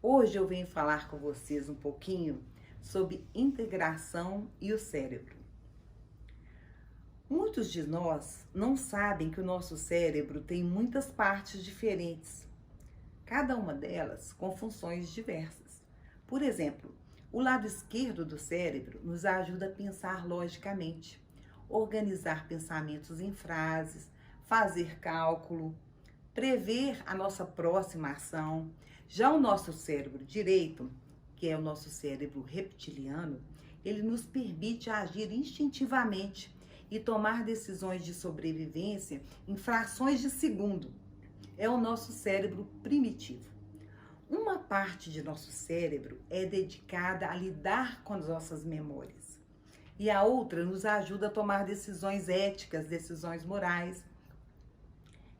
Hoje eu venho falar com vocês um pouquinho sobre integração e o cérebro. Muitos de nós não sabem que o nosso cérebro tem muitas partes diferentes, cada uma delas com funções diversas. Por exemplo, o lado esquerdo do cérebro nos ajuda a pensar logicamente, organizar pensamentos em frases, fazer cálculo, prever a nossa próxima ação. Já o nosso cérebro direito, que é o nosso cérebro reptiliano, ele nos permite agir instintivamente e tomar decisões de sobrevivência em frações de segundo. É o nosso cérebro primitivo. Uma parte de nosso cérebro é dedicada a lidar com as nossas memórias e a outra nos ajuda a tomar decisões éticas, decisões morais.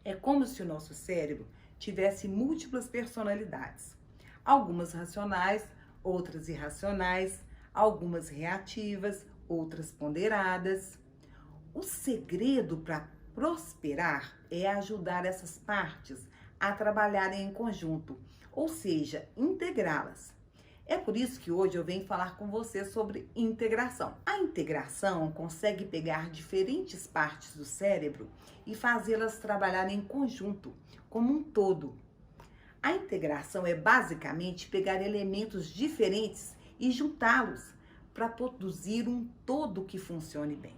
É como se o nosso cérebro tivesse múltiplas personalidades, algumas racionais, outras irracionais, algumas reativas, outras ponderadas. O segredo para prosperar é ajudar essas partes a trabalharem em conjunto, ou seja, integrá-las. É por isso que hoje eu venho falar com você sobre integração. A integração consegue pegar diferentes partes do cérebro e fazê-las trabalharem em conjunto, como um todo. A integração é basicamente pegar elementos diferentes e juntá-los para produzir um todo que funcione bem.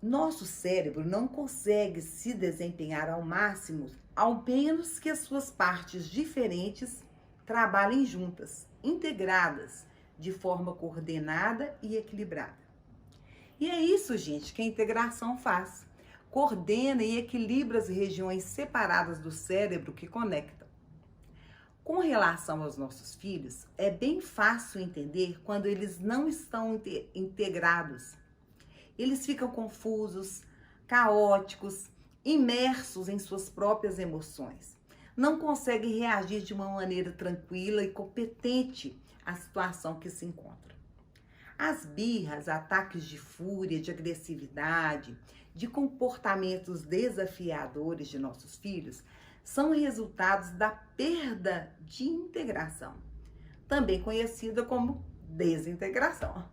Nosso cérebro não consegue se desempenhar ao máximo, ao menos que as suas partes diferentes trabalhem juntas, integradas, de forma coordenada e equilibrada. E é isso, gente, que a integração faz. Coordena e equilibra as regiões separadas do cérebro que conectam. Com relação aos nossos filhos, é bem fácil entender quando eles não estão integrados. Eles ficam confusos, caóticos, imersos em suas próprias emoções. Não conseguem reagir de uma maneira tranquila e competente à situação que se encontra. As birras, ataques de fúria, de agressividade, de comportamentos desafiadores de nossos filhos são resultados da perda de integração, também conhecida como desintegração.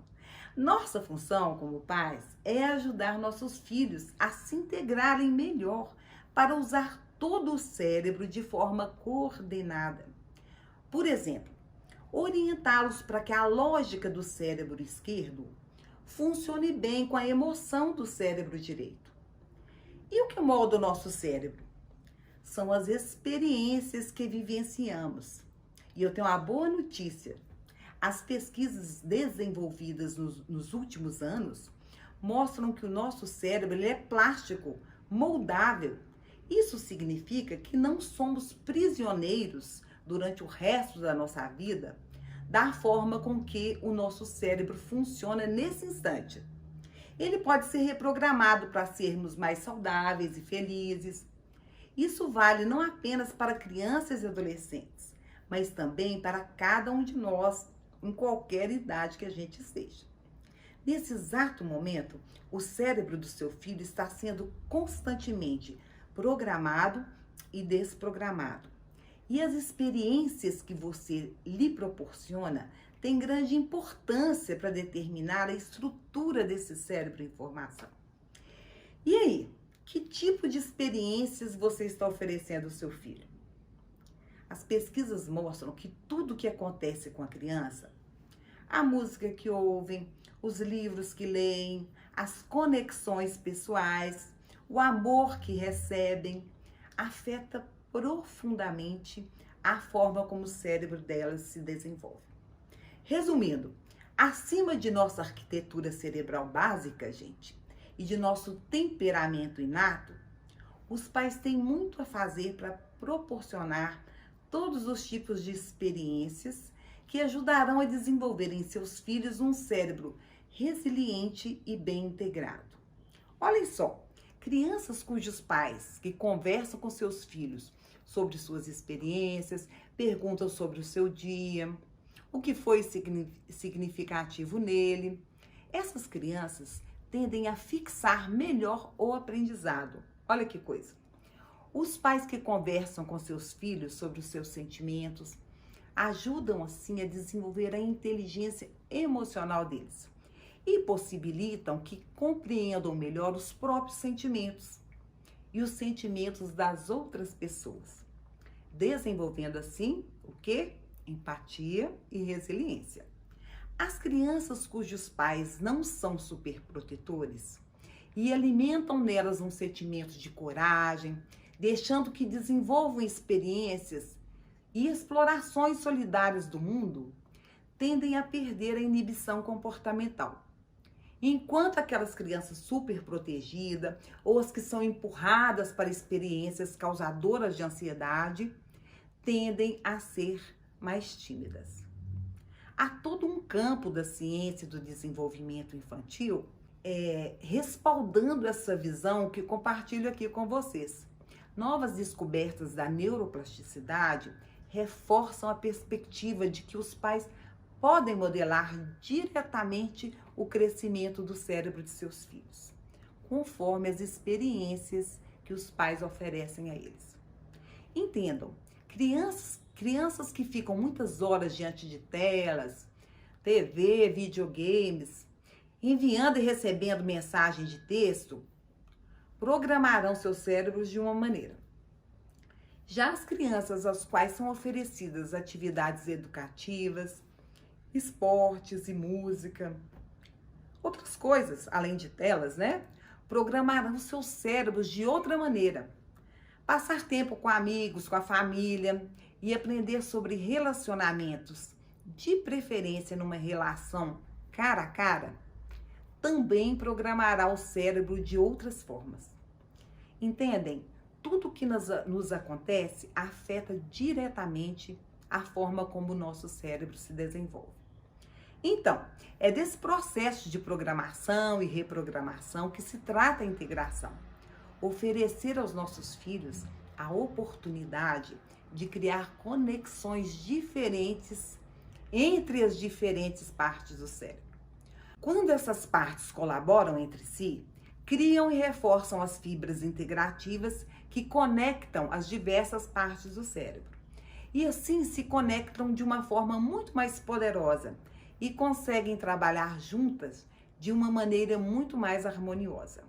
Nossa função como pais é ajudar nossos filhos a se integrarem melhor para usar todo o cérebro de forma coordenada. Por exemplo, orientá-los para que a lógica do cérebro esquerdo funcione bem com a emoção do cérebro direito. E o que molda o nosso cérebro? São as experiências que vivenciamos. E eu tenho uma boa notícia. As pesquisas desenvolvidas nos últimos anos mostram que o nosso cérebro ele é plástico, moldável. Isso significa que não somos prisioneiros durante o resto da nossa vida da forma com que o nosso cérebro funciona nesse instante. Ele pode ser reprogramado para sermos mais saudáveis e felizes. Isso vale não apenas para crianças e adolescentes, mas também para cada um de nós, em qualquer idade que a gente esteja. Nesse exato momento, o cérebro do seu filho está sendo constantemente programado e desprogramado. E as experiências que você lhe proporciona têm grande importância para determinar a estrutura desse cérebro em formação. E aí, que tipo de experiências você está oferecendo ao seu filho? As pesquisas mostram que tudo que acontece com a criança, a música que ouvem, os livros que leem, as conexões pessoais, o amor que recebem, afeta profundamente a forma como o cérebro delas se desenvolve. Resumindo, acima de nossa arquitetura cerebral básica, gente, e de nosso temperamento inato, os pais têm muito a fazer para proporcionar todos os tipos de experiências que ajudarão a desenvolver em seus filhos um cérebro resiliente e bem integrado. Olhem só, crianças cujos pais que conversam com seus filhos sobre suas experiências, perguntam sobre o seu dia, o que foi significativo nele. Essas crianças tendem a fixar melhor o aprendizado. Olha que coisa. Os pais que conversam com seus filhos sobre os seus sentimentos, ajudam assim a desenvolver a inteligência emocional deles e possibilitam que compreendam melhor os próprios sentimentos e os sentimentos das outras pessoas, desenvolvendo assim o quê? Empatia e resiliência. As crianças cujos pais não são superprotetores e alimentam nelas um sentimento de coragem, deixando que desenvolvam experiências e explorações solidárias do mundo, tendem a perder a inibição comportamental. Enquanto aquelas crianças superprotegidas ou as que são empurradas para experiências causadoras de ansiedade, tendem a ser mais tímidas. Há todo um campo da ciência do desenvolvimento infantil respaldando essa visão que compartilho aqui com vocês. Novas descobertas da neuroplasticidade reforçam a perspectiva de que os pais podem modelar diretamente o crescimento do cérebro de seus filhos, conforme as experiências que os pais oferecem a eles. Entendam, crianças que ficam muitas horas diante de telas, TV, videogames, enviando e recebendo mensagens de texto, programarão seus cérebros de uma maneira. Já as crianças às quais são oferecidas atividades educativas, esportes e música, outras coisas além de telas, programarão seus cérebros de outra maneira. Passar tempo com amigos, com a família e aprender sobre relacionamentos, de preferência numa relação cara a cara, também programará o cérebro de outras formas. Entendem? Tudo que nos acontece afeta diretamente a forma como o nosso cérebro se desenvolve. Então, é desse processo de programação e reprogramação que se trata a integração. Oferecer aos nossos filhos a oportunidade de criar conexões diferentes entre as diferentes partes do cérebro. Quando essas partes colaboram entre si, criam e reforçam as fibras integrativas que conectam as diversas partes do cérebro. E assim se conectam de uma forma muito mais poderosa e conseguem trabalhar juntas de uma maneira muito mais harmoniosa.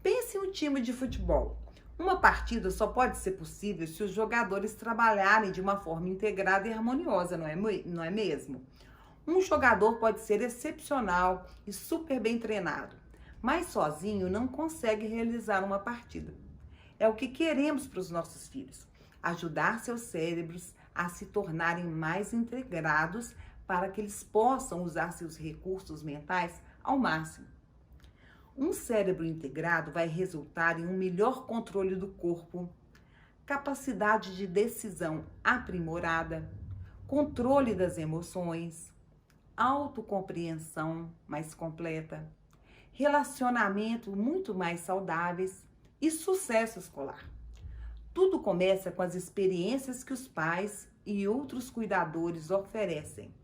Pense em um time de futebol. Uma partida só pode ser possível se os jogadores trabalharem de uma forma integrada e harmoniosa, não é mesmo? Um jogador pode ser excepcional e super bem treinado, mas sozinho não consegue realizar uma partida. É o que queremos para os nossos filhos, ajudar seus cérebros a se tornarem mais integrados para que eles possam usar seus recursos mentais ao máximo. Um cérebro integrado vai resultar em um melhor controle do corpo, capacidade de decisão aprimorada, controle das emoções, autocompreensão mais completa, relacionamento muito mais saudáveis e sucesso escolar. Tudo começa com as experiências que os pais e outros cuidadores oferecem,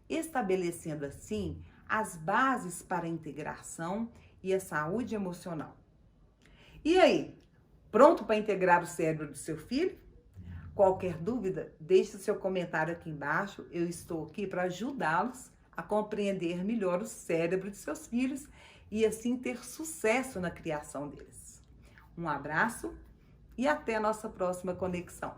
estabelecendo assim as bases para a integração e a saúde emocional. E aí, pronto para integrar o cérebro do seu filho? Qualquer dúvida, deixe seu comentário aqui embaixo. Eu estou aqui para ajudá-los a compreender melhor o cérebro de seus filhos e assim ter sucesso na criação deles. Um abraço e até a nossa próxima conexão.